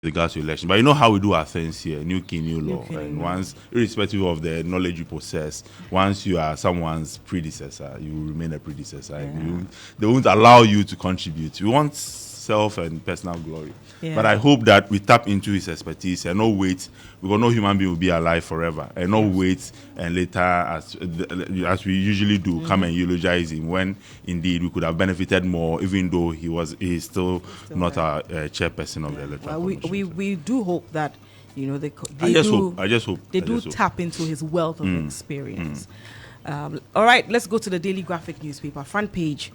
regards to election. But you know how we do our things here, new king, new law. king, And new once, irrespective of the knowledge you possess, once you are someone's predecessor, you will remain a predecessor. And they won't allow you to contribute. We want self and personal glory. Yeah. But I hope that we tap into his expertise and not wait, because no human being will be alive forever, and not wait and later, as we usually do, come and eulogize him when indeed we could have benefited more, even though he's still not our chairperson of the electoral well, commission. we do hope that they I just hope they do tap into his wealth of experience. All right, let's go to the Daily Graphic newspaper front page.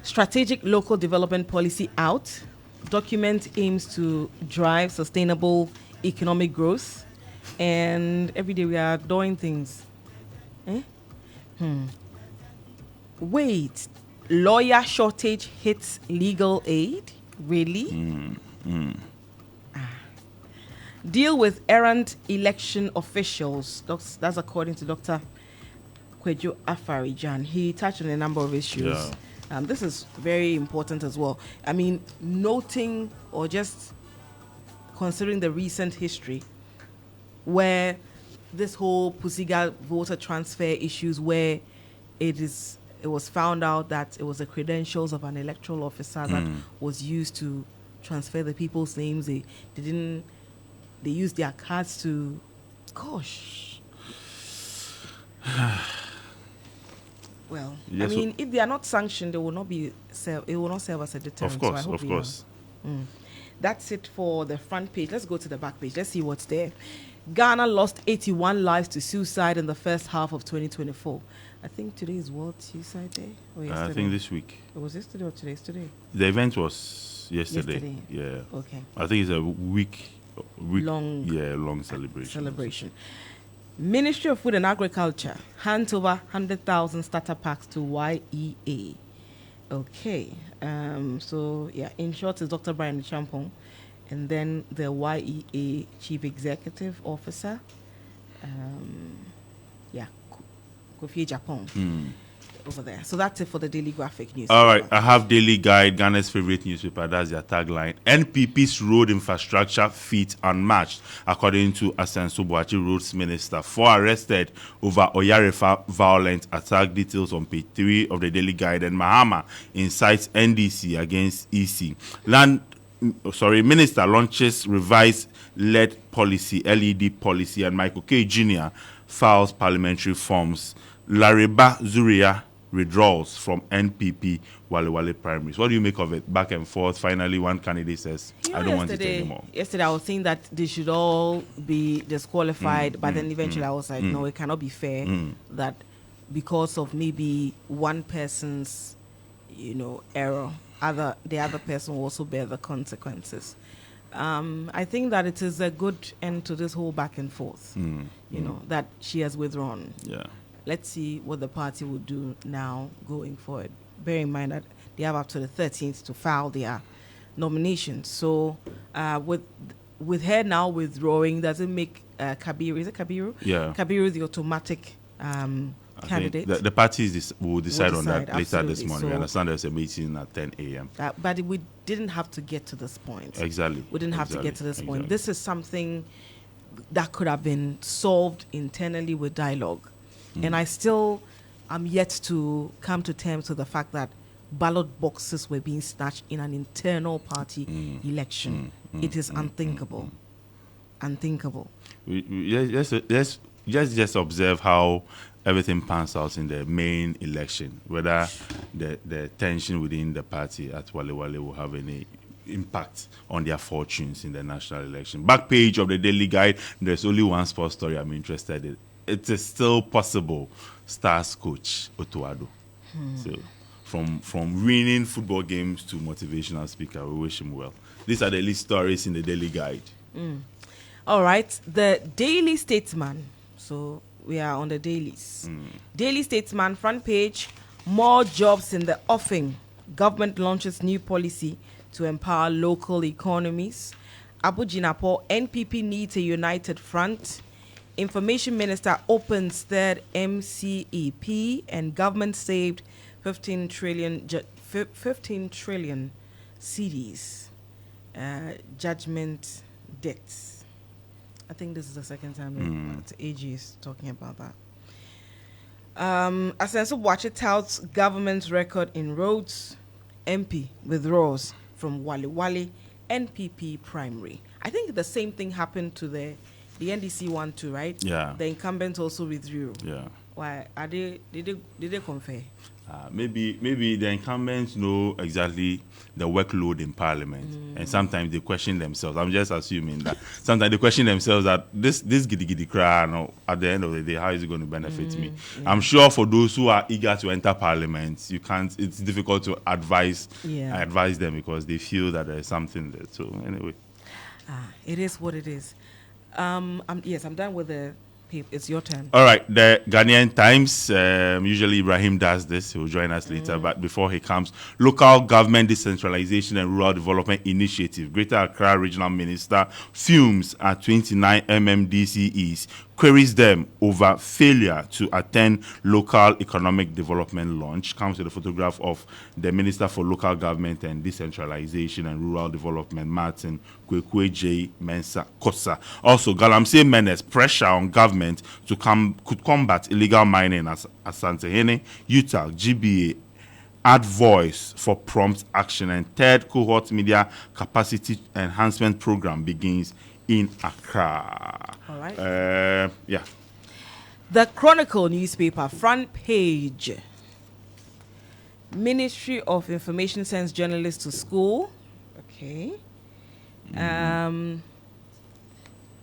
Strategic local development policy out. Document aims to drive sustainable economic growth, and every day we are doing things. Wait, lawyer shortage hits legal aid? Really? Deal with errant election officials. That's according to Dr. Kwejo Afarijan. He touched on a number of issues. Yeah. This is very important as well. I mean, noting or just considering the recent history where this whole Pusiga voter transfer issues, where it was found out that it was the credentials of an electoral officer that was used to transfer the people's names. They used their cards to, gosh. Well, yes, I mean, if they are not sanctioned, they will not be it will not serve as a deterrent. Of course, so I hope of course. That's it for the front page. Let's go to the back page. Let's see what's there. Ghana lost 81 lives to suicide in the first half of 2024. I think today is World Suicide Day. Or yesterday? I think this week. It was yesterday or today? It's today. The event was yesterday. Yeah. Okay. I think it's a week Long celebration. Ministry of Food and Agriculture hands over 100,000 starter packs to YEA. Okay. So, yeah, in short, is Dr. Brian Champong, and then the YEA Chief Executive Officer, Kofi Japan. Over there. So that's it for the Daily Graphic news. All right, I have Daily Guide, Ghana's favorite newspaper. That's their tagline. NPP's road infrastructure feat unmatched, according to Asenso Boachi Roads Minister. 4 arrested over Oyarefa violent attack. Details on page 3 of the Daily Guide. And Mahama incites NDC against EC. Minister launches revised LED policy, and Michael K. Jr. files parliamentary forms. Lariba Zuria withdrawals from NPP Wale primaries. What do you make of it? Back and forth. Finally, one candidate says, I don't want it anymore. Yesterday, I was saying that they should all be disqualified, but then eventually I was like, no, it cannot be fair that because of maybe one person's, error, the other person will also bear the consequences. I think that it is a good end to this whole back and forth, that she has withdrawn. Yeah. Let's see what the party will do now going forward. Bear in mind that they have up to the 13th to file their nominations. So with her now withdrawing, does it make Kabiru, is it Kabiru? Yeah. Kabiru the automatic candidate? The parties will decide on that later absolutely. this morning. So, we understand there's a meeting at 10 a.m. But we didn't have to get to this point. Exactly. We didn't have to get to this point. Exactly. This is something that could have been solved internally with dialogue. And I still am yet to come to terms with the fact that ballot boxes were being snatched in an internal party election. It is unthinkable. Unthinkable. Let's just observe how everything pans out in the main election, whether the tension within the party at Wale will have any impact on their fortunes in the national election. Back page of the Daily Guide, there's only one sports story I'm interested in. It is still possible. Star's coach Otuado. So, from winning football games to motivational speaker, we wish him well. These are the lead stories in the Daily Guide. All right, the Daily Statesman. So we are on the dailies. Daily Statesman front page. More jobs in the offing. Government launches new policy to empower local economies. Abu Jinapo, NPP needs a united front. Information Minister opens third MCEP, and government saved 15 trillion CDs. judgment debts. I think this is the second time that AG is talking about that. Asenso Boakye touts government's record in roads. MP withdraws from Wale Wale NPP primary. I think the same thing happened to the NDC one too, right? Yeah. The incumbent also withdrew. Yeah. Why are they? Did they confer? Maybe the incumbents know exactly the workload in Parliament, and sometimes they question themselves. I'm just assuming that sometimes they question themselves that this giddy giddy cry, no, at the end of the day, how is it going to benefit me? Yeah. I'm sure for those who are eager to enter Parliament, it's difficult to advise them because they feel that there is something there. So anyway, it is what it is. I'm done with the. It's your turn. All right, the Ghanaian Times. Usually Ibrahim does this. He will join us later. But before he comes, local government decentralization and rural development initiative. Greater Accra Regional Minister fumes at 29 MMDCEs, queries them over failure to attend local economic development launch. Comes with a photograph of the Minister for Local Government and Decentralization and Rural Development, Martin Kwekwe J. Mensah Kosa. Also, Galamsey menace pressure on government to combat illegal mining as Asantehene, Utah, GBA, add voice for prompt action, and third cohort media capacity enhancement program begins in Accra. All right. Yeah. The Chronicle newspaper front page. Ministry of Information sends journalists to school. Okay.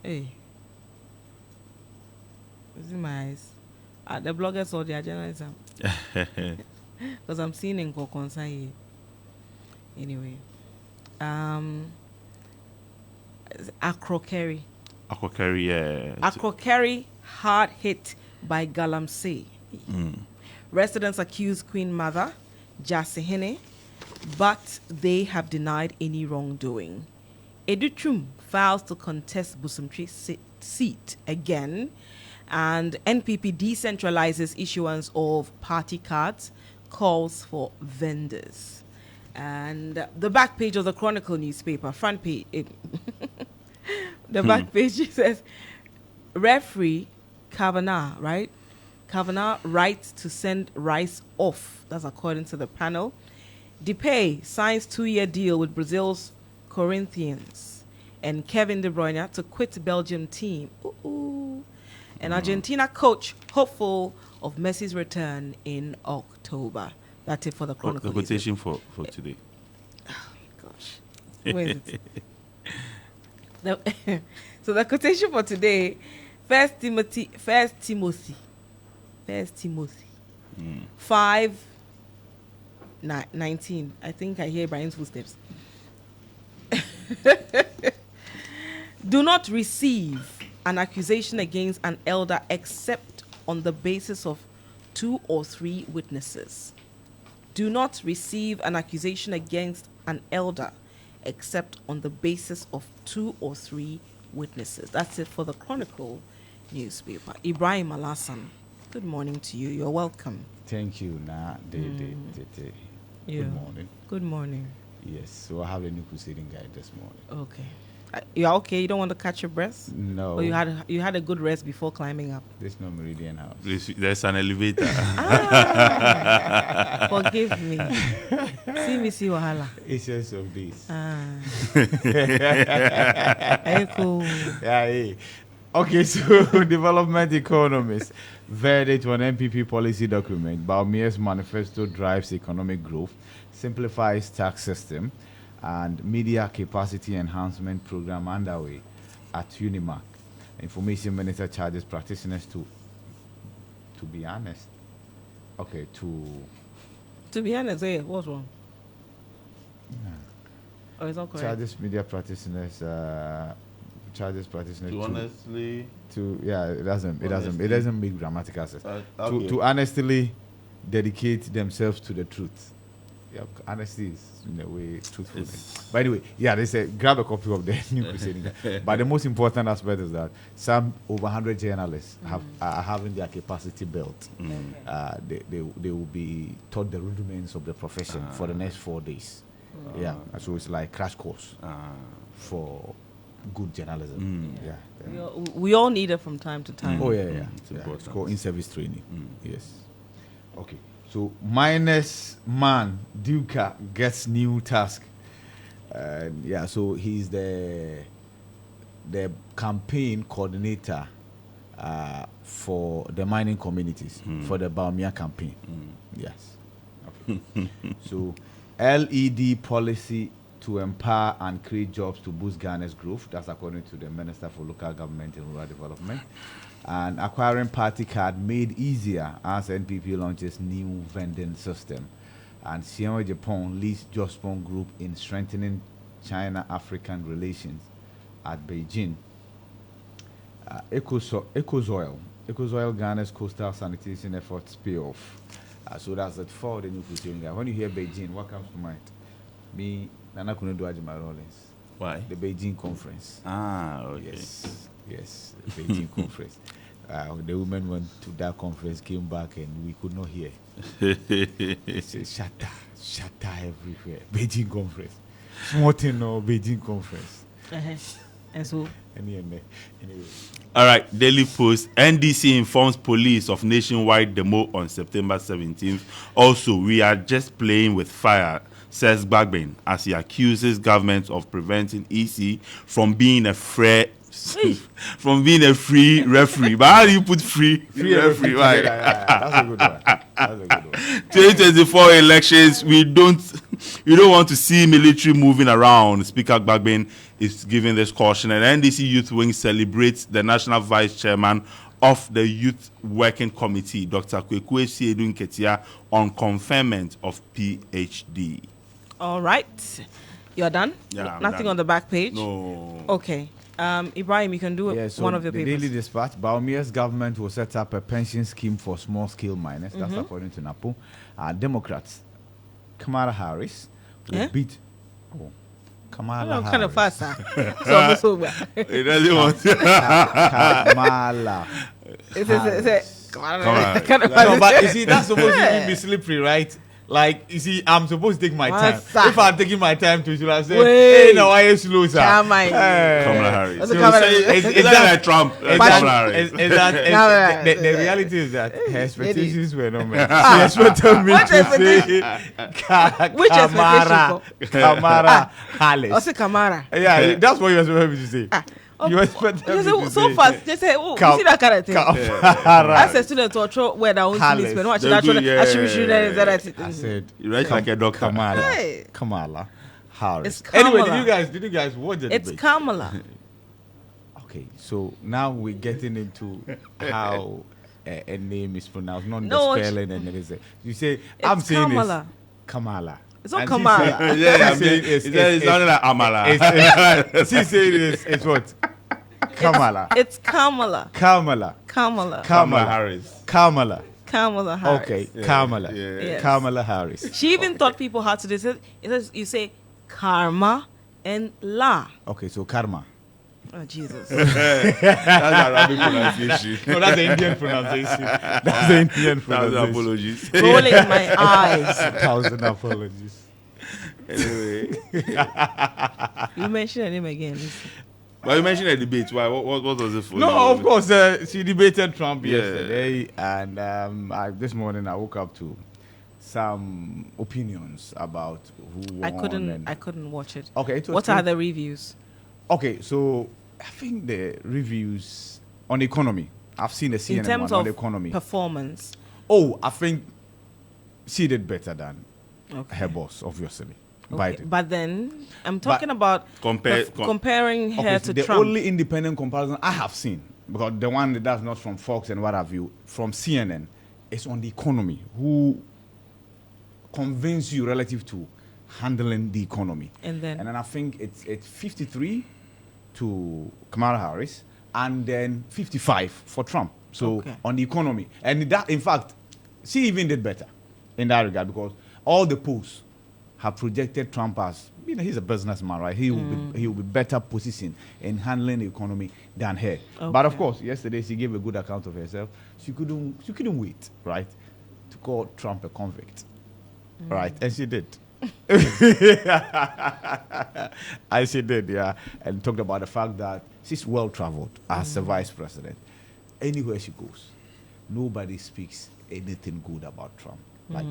Hey. What's in my eyes? The bloggers or the journalism? Because I'm seeing in concern here. Anyway. Akrokeri, yeah. Akrokeri hard hit by Galamsey. Residents accuse Queen Mother, Jasehene, but they have denied any wrongdoing. Educhum files to contest Busumtri seat again, and NPP decentralizes issuance of party cards, calls for vendors. And the back page of the Chronicle newspaper, front page, the back page says, referee Kavanagh, right? Kavanagh writes to send Rice off. That's according to the panel. Depay signs 2-year deal with Brazil's Corinthians. And Kevin De Bruyne to quit Belgium team. And Argentina coach hopeful of Messi's return in October. That's it for the Chronicle. The quotation for today. Oh, gosh. Where is it? So the quotation for today, 1 Timothy 5:19. I think I hear Brian's footsteps. Do not receive an accusation against an elder except on the basis of 2 or 3 witnesses. Do not receive an accusation against an elder except on the basis of 2 or 3 witnesses. That's it for the Chronicle newspaper. Ibrahim Alassan, good morning to you. You're welcome. Thank you, Good morning. Good morning. Yes, so I have a new crusading guide this morning. Okay. You're okay? You don't want to catch your breath? No. Or you had a good rest before climbing up? There's no Meridian House. There's an elevator. Forgive me. See Wahala. Essence of this. Cool. Yeah. Okay, so development economists. Verdict on MPP policy document. Baumia's manifesto drives economic growth, simplifies tax system, and media capacity enhancement program underway at Unimark. Information Minister charges practitioners to be honest. Okay, to be honest, what's wrong? Oh, it's not correct. Charges media practitioners. Charges practitioners to honestly. It doesn't make grammatical sense. Okay. To honestly dedicate themselves to the truth. Yeah, honesty is in a way truthfulness. By the way, they say grab a copy of the new Crusading. But the most important aspect is that some over 100 journalists are having their capacity built. They will be taught the rudiments of the profession for the next 4 days. Yeah, so it's like crash course for good journalism. Yeah. We all need it from time to time. Oh yeah. It's It's important. called in-service training. Yes. Okay. So minus man Duca gets new task. Yeah. So he's the campaign coordinator for the mining communities for the Baumia campaign. Yes. Okay. So LED policy to empower and create jobs to boost Ghana's growth. That's according to the Minister for Local Government and Rural Development. And acquiring party card made easier as NPP launches new vending system. And Xianwei Japan leads Jospon Group in strengthening China-African relations at Beijing. Ecosoil Ghana's coastal sanitation efforts pay off. So that's it for the new Putin guy. When you hear Beijing, what comes to mind? Me, Nana Kunedu Ajima Rollins. Why? The Beijing conference. Okay. Yes, the Beijing conference. The women went to that conference, came back, and we could not hear. They said, shatter everywhere. Beijing conference. Small thing, no, Beijing conference. And so, Anyway. All right, Daily Post. NDC informs police of nationwide demo on September 17th. Also, we are just playing with fire, says Bagbin, as he accuses government of preventing EC from being a free referee. But how do you put free referee? Right? That's a good one. 2024 elections, we don't want to see military moving around. Speaker Bagbin is giving this caution, and NDC Youth Wing celebrates the national vice chairman of the Youth Working Committee, Dr. Kwekwe Siedu Nketia, on conferment of PhD. all right. You're done? Yeah, I'm Nothing done. on the back page? No. Okay. Ibrahim, you can do Yeah, so one of your the papers. Daily Dispatch, Baumia's government will set up a pension scheme for small-scale miners. That's according to NAPO. Democrats, Kamala Harris, will beat... Oh, Kamala I'm Harris. kind of fast, huh? So I'm so bad. It doesn't want to. Kamala. It's Come on. kind of No, fast. but you see, that's supposed to be slippery, right? Like, you see, I'm supposed to take my time. What's that? If I'm taking my time to, should I say, Wait. hey, no, why are you slow, sir? Come on. Kamala Harris. What's So the Kamala- say- It's it's that- like Trump. Is Kamala that, Harris. is that, Kamala- the reality is that her expectations were not met. She expected me What to say Which Kamala Harris. Also, Kamara. Yeah, that's what you expected me to say. You expected me to So say fast. They say, oh, Kam- you see that kind of thing. Kamala. As a student, to throw where that own Harris. policeman. Watch They that. do, yeah. I said You write like a doctor. Kamala. Hey. Kamala Harris. It's Anyway, Kamala. did you guys watch the It's debate? Kamala. Okay, so now we're getting into how a name is pronounced, not No, the spelling and everything. You say, I'm It's saying Kamala. it's Kamala. It's not And she Kamala. said- Yeah, she said it's sounding like Amala. she said it's what? Kamala. It's Kamala. Kamala. Kamala. Kamala Harris. Kamala. Kamala Harris. Okay, Kamala. yeah. Yes. Kamala Harris. She even taught people how to do it. It says you say karma and la. Okay, so karma. Oh Jesus. That's Arabic pronunciation. No, that's the Indian pronunciation. That's the Indian Thousand pronunciation. apologies. Rolling in my eyes. 1,000 apologies. Anyway, You mention her name again. Listen. but you mentioned a debate. Why? What was it for? No, of course, she debated Trump Yeah. yesterday, and this morning I woke up to some opinions about who won. I couldn't. and- I couldn't watch it. Okay, it was What are the reviews? Okay, so I think the reviews on the economy. I've seen the CNN In terms one on of the economy. performance. Oh, I think she did better than Okay. her boss, obviously. Okay. Biden. But then I'm talking about comparing her Okay, so to the Trump. only independent comparison I have seen, because the one that's not from Fox and what have you, from CNN, is on the economy. Who convince you relative to handling the economy? And then I think it's 53 to Kamala Harris, and then 55 for Trump. So Okay. on the economy, and that, in fact, she even did better in that regard, because all the polls have projected Trump as, he's a businessman, right? He will be better positioned in handling the economy than her. But of Okay. course, yesterday she gave a good account of herself. She couldn't wait, right, to call Trump a convict, right? And she did. As she did, yeah, and talked about the fact that she's well traveled as a vice president. Anywhere she goes, nobody speaks anything good about Trump. Like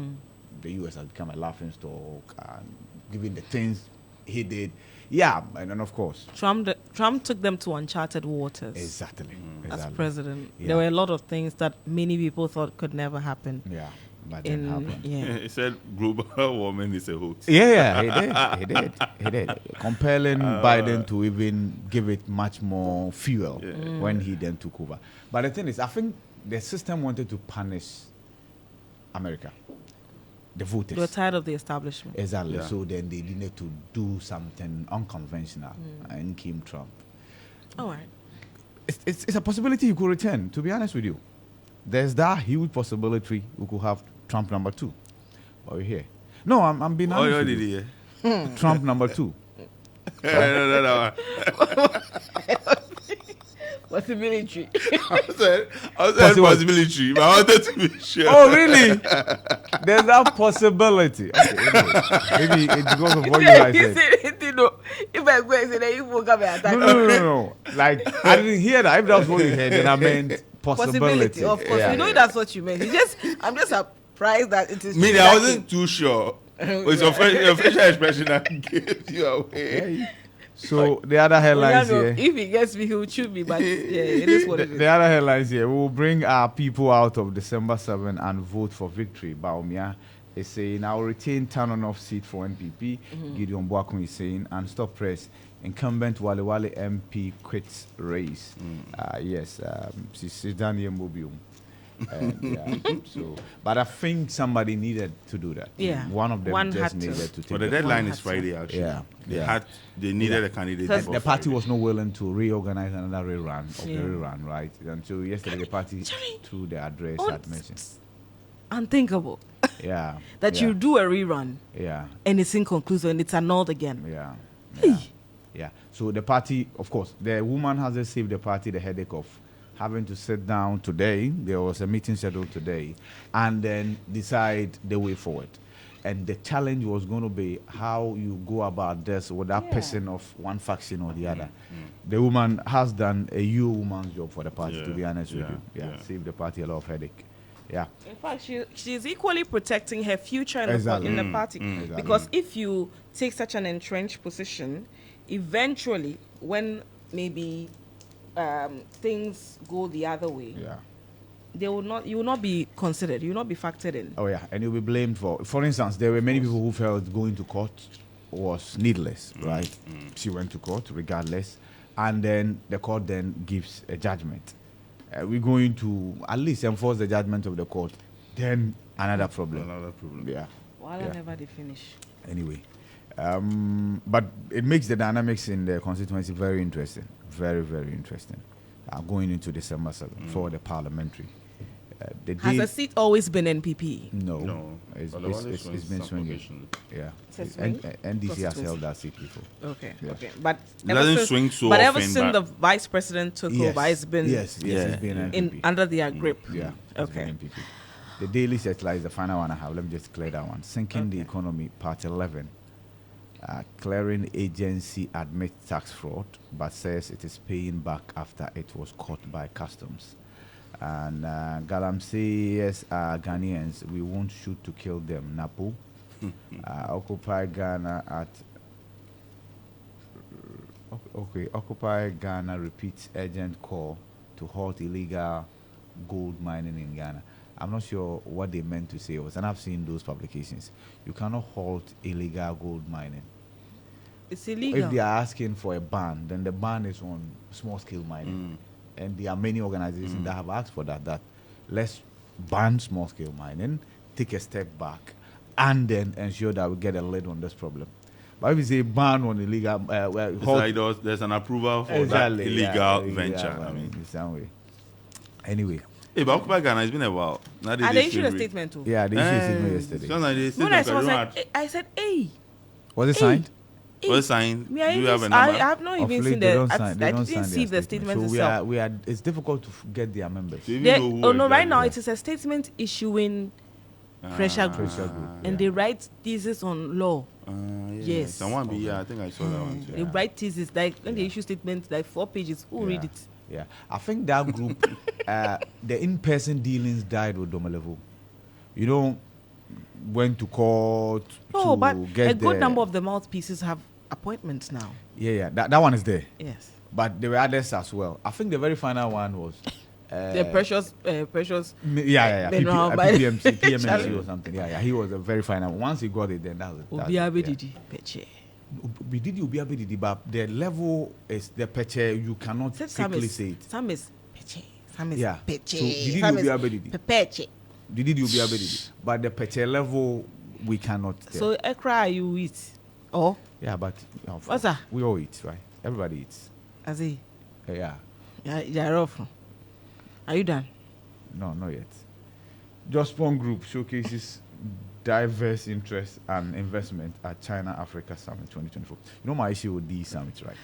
the U.S. has become a laughing stock, and given the things he did, yeah, and then of course, Trump took them to uncharted waters. exactly. As president, Yeah. there were a lot of things that many people thought could never happen. Yeah, but then happened. He said global warming is a hoax. Yeah, he did. Compelling Biden to even give it much more fuel when he then took over. But the thing is, I think the system wanted to punish America, the voters. They were tired of the establishment. Exactly. Yeah. So then they needed to do something unconventional, and came Trump. All right. It's a possibility he could return, to be honest with you. There's that huge possibility we could have Trump number 2. But we're here. No, I'm being Oh, honest you with did you. it. Trump number 2. No. What's the military? I said possibility, but I wanted to be sure. Oh, really? There's that possibility. Okay, anyway. Maybe it's because of what you guys said. If I go and say that you will come and attack No. Like, I didn't hear that. If that was what you heard, then I meant possibility. Of course, Yeah. you know that's what you meant. I'm just surprised that it is. Me, I wasn't too sure. It's your facial expression that gave you away. Yeah. So the other headlines here. If he gets me, he will shoot me. But yeah, it is what it is. The other headlines here. We will bring our people out of December 7 and vote for victory. Baumia is saying, I will retain Tanonoff seat for NPP. Gideon Boakun is saying, and stop press. Incumbent Wale Wale MP quits race. Yes, she's done here Mobium. But I think somebody needed to do that. Yeah. One of them One just had to. needed to take But the it. deadline One is had to. Friday, actually. Yeah. They needed a candidate. Because before The party Friday. was not willing to reorganize another rerun of the Yeah. rerun, right? Until yesterday, the party, through the address, Oh, had mentioned. Unthinkable Yeah. that yeah, you do a rerun Yeah. and it's inconclusive and it's annulled again. Yeah. Hey. Yeah. Yeah. So the party, of course, the woman has just saved the party the headache of having to sit down today. There was a meeting scheduled today, and then decide the way forward. And the challenge was going to be how you go about this with that person of one faction or the other. The woman has done a woman's job for the party, to be honest with you. Yeah, saved the party a lot of headache. Yeah. In fact, she's equally protecting her future in, Exactly. in the party. Exactly. Because if you take such an entrenched position, eventually, when maybe things go the other way, Yeah. you will not be considered. You will not be factored in. Oh, yeah. And you'll be blamed for instance, there were many people who felt going to court was needless, right? She went to court regardless. And then the court then gives a judgment. We're going to at least enforce the judgment of the court. Then another problem. Another problem. Yeah. While Yeah. I never did finish. Anyway. But it makes the dynamics in the constituency very interesting. Very, very interesting. Going into December 7th for the parliamentary. Has the seat always been NPP? No. It's But the one been swings swinging. occasionally. Yeah. It's a swing? NDC has Constituency. held that seat before. Okay, Yeah. okay. But It doesn't swing so but ever often, since but- the vice president took over, it's been yes, it's been NPP. in under their grip. Yeah. it's Okay. been NPP. The daily settler is the final one I have. Let me just clear that one. Sinking the Okay. economy, part 11. Clearing agency admits tax fraud, but says it is paying back after it was caught by customs. And Galamsey, yes, Ghanaians, we won't shoot to kill them. Napo. Occupy Ghana at. Okay, Occupy Ghana repeats urgent call to halt illegal gold mining in Ghana. I'm not sure what they meant to say was, and I've seen those publications. You cannot halt illegal gold mining. It's illegal. If they are asking for a ban, then the ban is on small scale mining. And there are many organizations that have asked for that. That let's ban small scale mining, take a step back, and then ensure that we get a lid on this problem. But if you say ban on illegal, It's like there's an approval for that illegal venture. I mean, in some way. Anyway, hey, but Occupy Ghana, it's been a while. Now And they issued a statement too. yeah, they issued a statement yesterday. When I saw, I said, hey. Was it Hey. signed? Well signed. Me, I Do you have a I number? have not Of even late, seen they the. don't I sign- they don't didn't sign see their the statement So itself. we are. It's difficult to get their members. Do you even They, know who oh no! Right exactly- now, it is a statement issuing pressure group. Pressure group. And they write thesis on law. Yeah. Yes. Someone be, I think I saw that one too. They write thesis, like when they issue statements, like 4 pages. Who read it? Yeah, I think that group, the in-person dealings died with Domelevo. You know, went to court No, to but get a good the- number of the mouthpieces have appointments now. Yeah, that one is there. Yes. But there were others as well. I think the very final one was The precious. PPMC, PMC Charlie. or something. Yeah, he was a very final one. Once he got it, then that was it. Obiabedidi, Peche. We did Obiabedidi, but the level is the peche. You cannot quickly say it. Some is Peche. Some is Yeah. Peche. So did some you is Obiabedidi? Peche. Did Obiabedidi? But the peche level we cannot tell. So a cry you eat. Oh, Yeah, but What's that? we all eat, right? Everybody eats. as he. Yeah. You're off. Are you done? No, not yet. Jospon Group showcases diverse interest and investment at China Africa Summit 2024. You know my issue with these summits, right?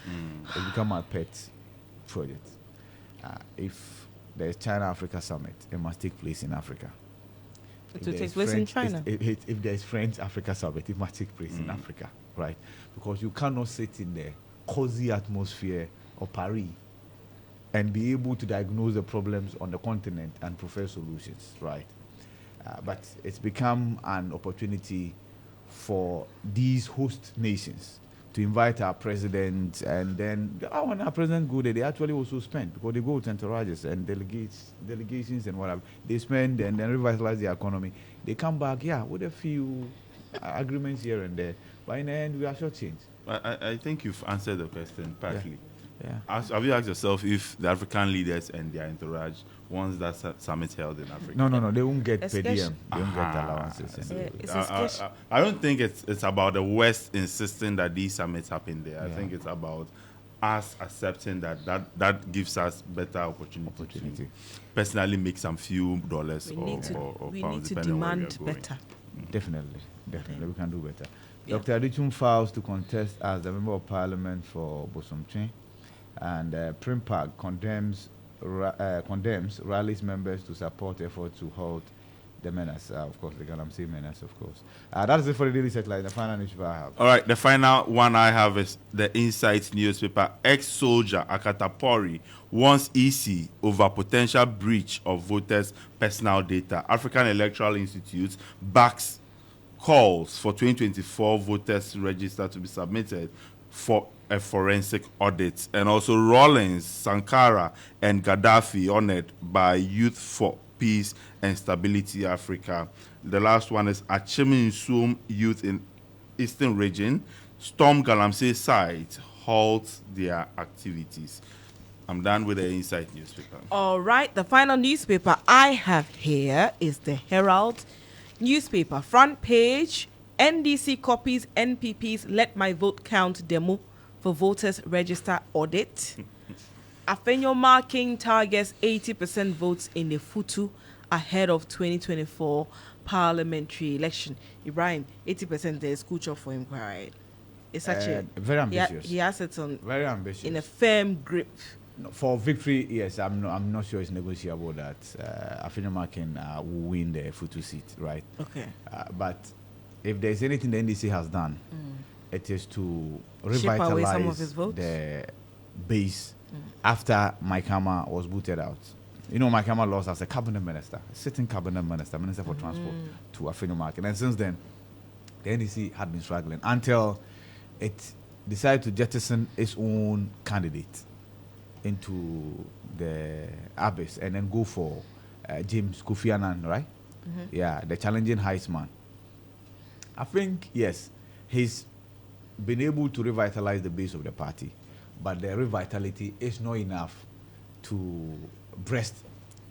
It become my pet project. If there's China Africa Summit, it must take place in Africa. It If will take there's place in French- China. If there's French Africa Summit, it must take place in Africa, right? Because you cannot sit in the cozy atmosphere of Paris and be able to diagnose the problems on the continent and prefer solutions, right? But it's become an opportunity for these host nations to invite our president, and then when our president go there, they actually also spend, because they go with entourages and delegations and whatever. They spend and then revitalize the economy. They come back, with a few agreements here and there. But in the end, we are shortchanged. I think you've answered the question partly. Yeah. Have you asked yourself if the African leaders and their entourage, once that summit held in Africa? No, they won't get per Especially- diem. They won't get allowances. And Yeah, it's a I, sketch. I don't think it's about the West insisting that these summits happen there. I Yeah. think it's about us accepting that gives us better opportunity to personally make some few dollars We or need to, pounds, depending on where we demand are going. better. Definitely, we can do better. Yeah. Dr. Adichum files to contest as the Member of Parliament for Bosomtwe, and Primpark condemns rallies members to support efforts to halt the menace. Of course, the Galamsey menace, of course. That is it for the daily satellite. The final newspaper I have. All right, the final one I have is the Insight newspaper. Ex-soldier Akatapori warns EC over potential breach of voters' personal data. African Electoral Institute backs calls for 2024 voters register to be submitted for a forensic audit. And also Rawlings, Sankara, and Gaddafi honored by Youth for Peace and Stability Africa. The last one is Achiminsum Youth in Eastern Region storm Galamsey site, halt their activities. I'm done with the Insight newspaper. All right, the final newspaper I have here is the Herald newspaper. Front page, NDC copies NPP's Let My Vote Count demo for voters register audit. Afenyo marking targets 80% votes in the Futu ahead of 2024 parliamentary election. Ibrahim, 80% there is culture for him, right? It's such a very ambitious. He has it on Very ambitious. in a firm grip. For victory, yes, I'm not sure it's negotiable that Afenyo Makin will win the Futu seat, right? Okay. But if there's anything the NDC has done, it is to Chip away some of revitalize his votes? the base after Mike Hammer was booted out. You know, Mike Hammer lost as a cabinet minister, sitting cabinet minister, minister for transport, to Afenyo Makin. And since then, the NDC had been struggling until it decided to jettison its own candidate into the abyss and then go for James Kofi Annan, right? Yeah, the challenging Heisman. I think, yes, he's been able to revitalize the base of the party, but the revitality is not enough to breast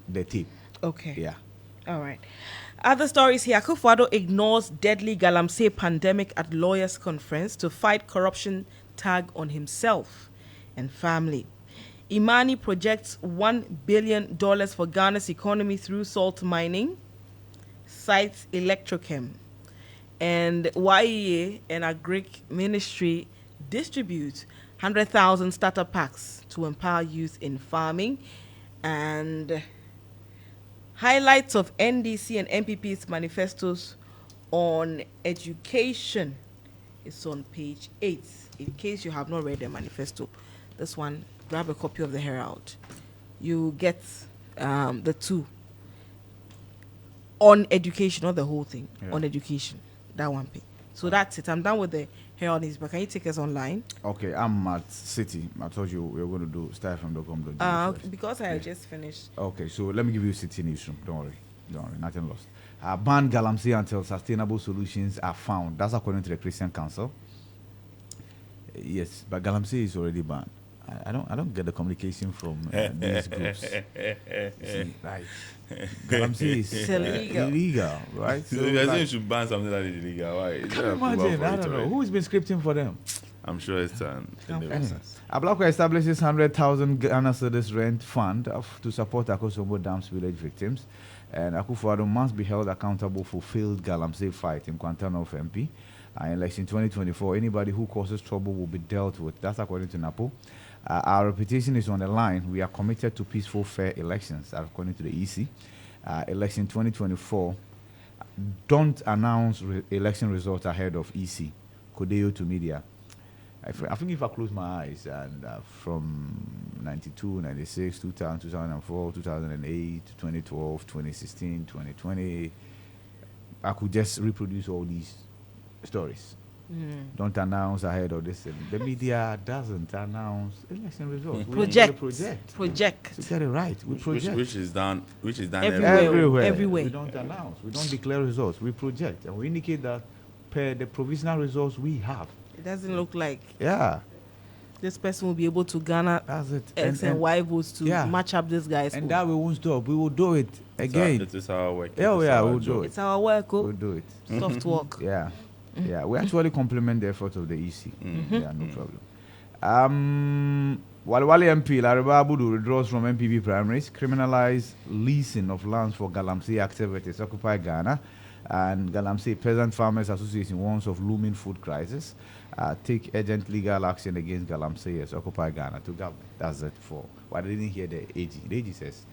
the tape. Okay. Yeah. All right. Other stories here. Akufo-Addo ignores deadly Galamsey pandemic at lawyers' conference to fight corruption tag on himself and family. Imani projects $1 billion for Ghana's economy through salt mining, cites Electrochem. And YEA and Agric Ministry distribute 100,000 starter packs to empower youth in farming. And Highlights of NDC and NPP's manifestos on education is on page 8. In case you have not read the manifesto, this one, grab a copy of the Herald. You get the two. On education, not the whole thing. Yeah. On education, that one page. So that's it. I'm done with the Herald news, but can you take us online? Okay, I'm at City. I told you we were going to do starfm.com. Because I just finished. Okay, so let me give you City newsroom. Don't worry, nothing lost. Ban galamsey until sustainable solutions are found. That's according to the Christian Council. Yes, but galamsey is already banned. I don't get the communication from these groups. See, like, galamsey is illegal, right? So you're saying you should ban something that is illegal. Why? Can you imagine? I don't know. Who's been scripting for them? I'm sure it's Anyway, Ablakwa establishes 100,000 Ghana cedis rent fund to support Akosombo Dam's village victims. And Akufo-Addo must be held accountable for failed galamsey fight in Kwantano of MP. In election 2024, anybody who causes trouble will be dealt with. That's according to NAPO. Our reputation is on the line. We are committed to peaceful, fair elections, according to the EC. Election 2024, don't announce election results ahead of EC. Kodeo to media. I think if I close my eyes and from 92, 96, 2000, 2004, 2008, 2012, 2016, 2020, I could just reproduce all these stories. Don't announce ahead of this. The media doesn't announce election results. Project. To get it right, we project. Which is done Everywhere. We don't announce. We don't declare results. We project, and we indicate that per the provisional results we have. It doesn't look like this person will be able to garner X and Y votes to match up this guy's and that we won't stop. We will do it again. It is our work. We'll do it. It's our work. We'll do it. Soft work. Yeah. We actually compliment the effort of the EC. Yeah, no problem. Wali MP Laraba Abudu withdraws from MPP primaries, criminalize leasing of lands for galamsey activities, occupy Ghana, and Galamsey Peasant Farmers Association warns of looming food crisis. Take urgent legal action against Galamseyers, occupy Ghana to government. That's it for. Well, I didn't hear the AG. The AG says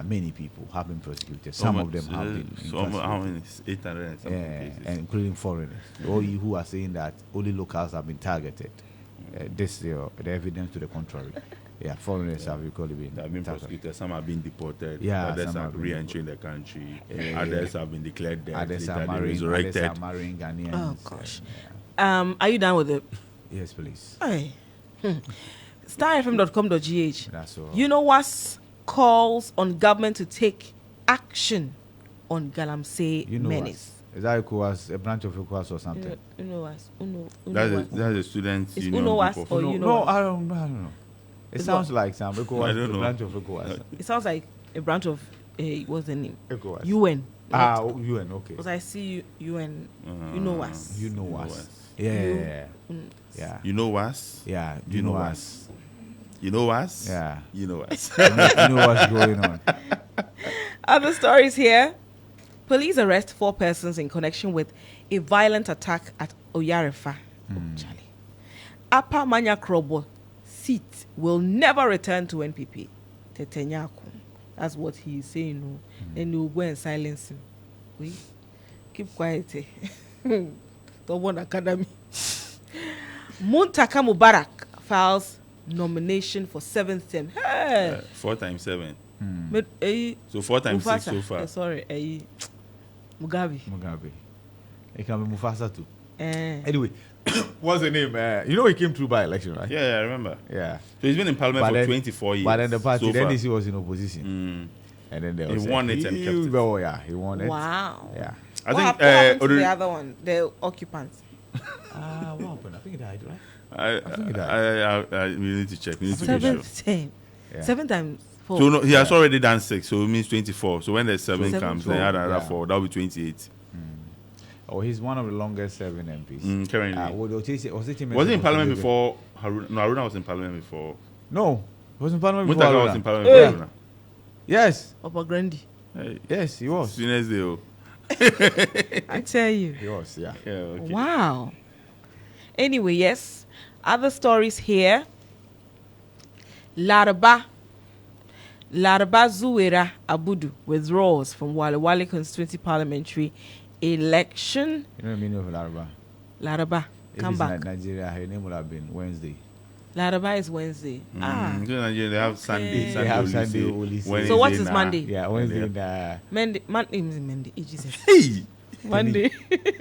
many people have been persecuted. Some of them have been. How many? 800 and something cases. And including foreigners. All you who are saying that only locals have been targeted. This the evidence to the contrary. Yeah, foreigners have equally been. They have been prosecuted. Some have been deported. Yeah, others are re-entering the country. Others have been declared dead. Others are marrying Ghanaians. Oh gosh. Are you done with it? Yes, please. Hey. Starfm.com.gh. That's all. You know what calls on government to take action on Galamsey menace. Is that ECOWAS, a branch of ECOWAS or something? That's a student. Is UNOWAS or UNOWAS? No, I don't know. It sounds like some ECOWAS, a branch of ECOWAS. It sounds like a branch of what's the name? ECOWAS. UN. UN, okay. Because I see UN. UNOWAS. UNOWAS. Yeah. You know us? Yeah. You know us. You know us? Yeah. You know us. You know what's going on. Other stories here. Police arrest 4 persons in connection with a violent attack at Oyarefa. Charlie. Upper Manya Krobo seat will never return to NPP. Tetenyaku. That's what he is saying. No. Then you go and silence him. Wait. Keep quiet. The one academy. Muntaka Mubarak files nomination for 7th term. Hey. 4 times 7. So 4 times Mufasa. 6 so far. Sorry, Mugabe. It can be Mufasa too. Anyway, what's the name? You know he came through by election, right? Yeah, I remember. Yeah. So he's been in parliament for 24 years. But then the party, so the NDC was in opposition. And then they he won it and kept it. Oh yeah, he won it. Wow. Yeah. What happened to the other one, the occupants? What happened? I think he died, right? We need to check. We need to be sure. 7 times 4. So no, he has already done 6, so it means 24. So when the 7 comes, then add another 4. That will be 28. Oh, he's one of the longest serving MPs. Currently. Was he in parliament before Haruna? No, Haruna was in parliament before. No, he was in parliament before Muntaka Haruna. was in parliament before Haruna. Yes. Upper Grandi. Hey. Yes, he was. Seniors Day. I tell you. He was, yeah. Okay. Wow. Anyway, yes. Other stories here. Laraba. Laraba Zuwera Abudu withdraws from Wale Wale constituency parliamentary election. You know the meaning of Laraba? Laraba, If come it's back. Nigeria, her name would have been Wednesday. Laraba is Wednesday. Because in Nigeria, they have Sunday. Okay. They have Olise, Sunday Olise. Wednesday So what is na- Monday? Yeah, Wednesday. Monday. Jesus. Hey! Monday.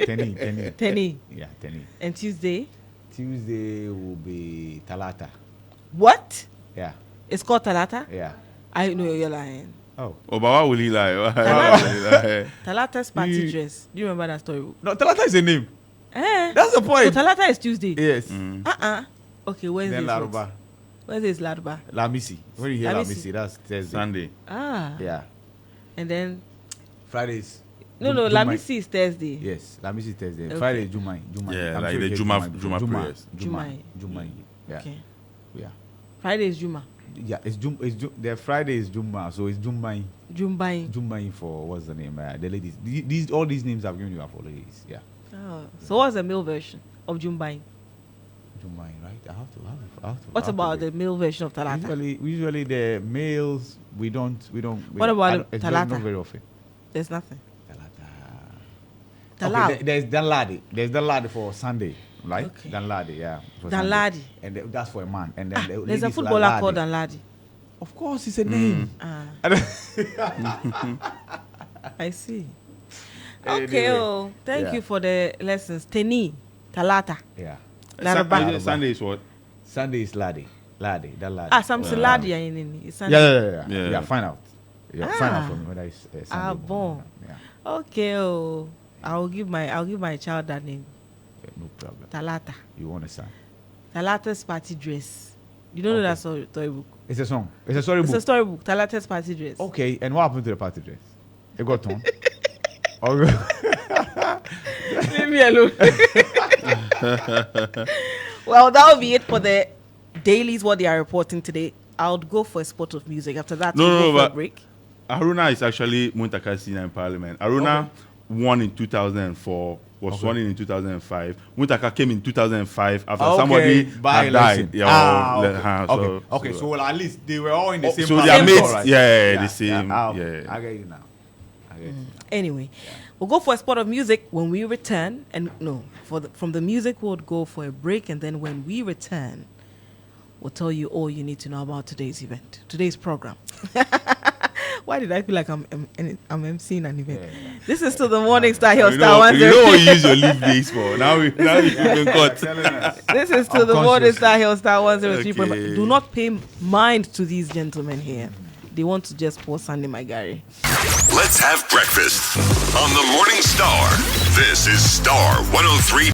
Tenny. Tenny. Yeah, Tenny. And Tuesday. Tuesday will be Talata. What? Yeah, It's called Talata? yeah. I know you're lying. Oh. Oh, but why will he lie? Why will he lie? Talata's party dress. Do you remember that story? No, Talata is a name. Eh. That's the So point. Talata is Tuesday. Yes. Okay, Wednesday. Then is what? Laruba. Wednesday is Laruba. Lamisi. When you hear Lamisi. Lamisi, that's Thursday. Sunday. Yeah. And then Fridays. no, Jumai. Lamisi is Thursday. Yes, Lamisi is Thursday. Okay. Friday is Jumai. Yeah, I'm like sure the you hear Juma prayers. Jumai. Yeah. Okay. Yeah. Friday is Juma. Yeah, the Friday is Juma, so it's Jumai. Jumbai. For what's the name? The ladies. These all these names I've given you are for ladies. Yeah. Oh. So what's the male version of Jumbai? Jumai, right? I have to. What about the male version of Talata? Usually the males we don't. What about it's Talata? Not very often. There's nothing. Talata. Talata. Okay, there's Danladi. There's Danladi for Sunday, right? Okay. Danladi, yeah. for Danladi. Sunday. And that's for a man. And then the There's a ladies footballer Laladi. called Danladi. Of course, it's a name. I see. Anyway, Okay, thank yeah. you for the lessons. Teni, Talata, Yeah. Laraba. Sunday is what? Sunday is Ladi. Danladi. Samson Ladi. It's Sunday. Yeah. Yeah, find out. Yeah, find out from me whether it's Sunday. Bon. Yeah, Okay, I'll give my child that name. no problem. Talata. You want a son? Talata's party dress. You don't know that storybook. It's a song. It's a story It's a book. storybook. Talata's party dress. Okay, and what happened to the party dress? It got torn. Leave me alone. Well, that will be it for the dailies, what they are reporting today. I'll go for a spot of music. After that, we'll go for a break. Haruna is actually Muntaka senior in parliament. Haruna won in 2004, was sworn in 2005. Muntaka came in 2005 after somebody by had died. election. Okay. So well, at least they were all in the same so party. they are mates. Right? Yeah, the same. Okay. I get you now. Anyway, we'll go for a spot of music. When we return, from the music, we'll go for a break, and then when we return, we'll tell you all you need to know about today's event, today's program. Why did I feel like I'm emceeing an event? Yeah. This is still the Morning Star here, Star 103. You know what you use your leave days for. Now you've been caught. This is still the Morning Star here, Star 103. Okay. Do not pay mind to these gentlemen here. They want to just pour sand in my Gary. Let's have breakfast on the Morning Star. This is Star 103.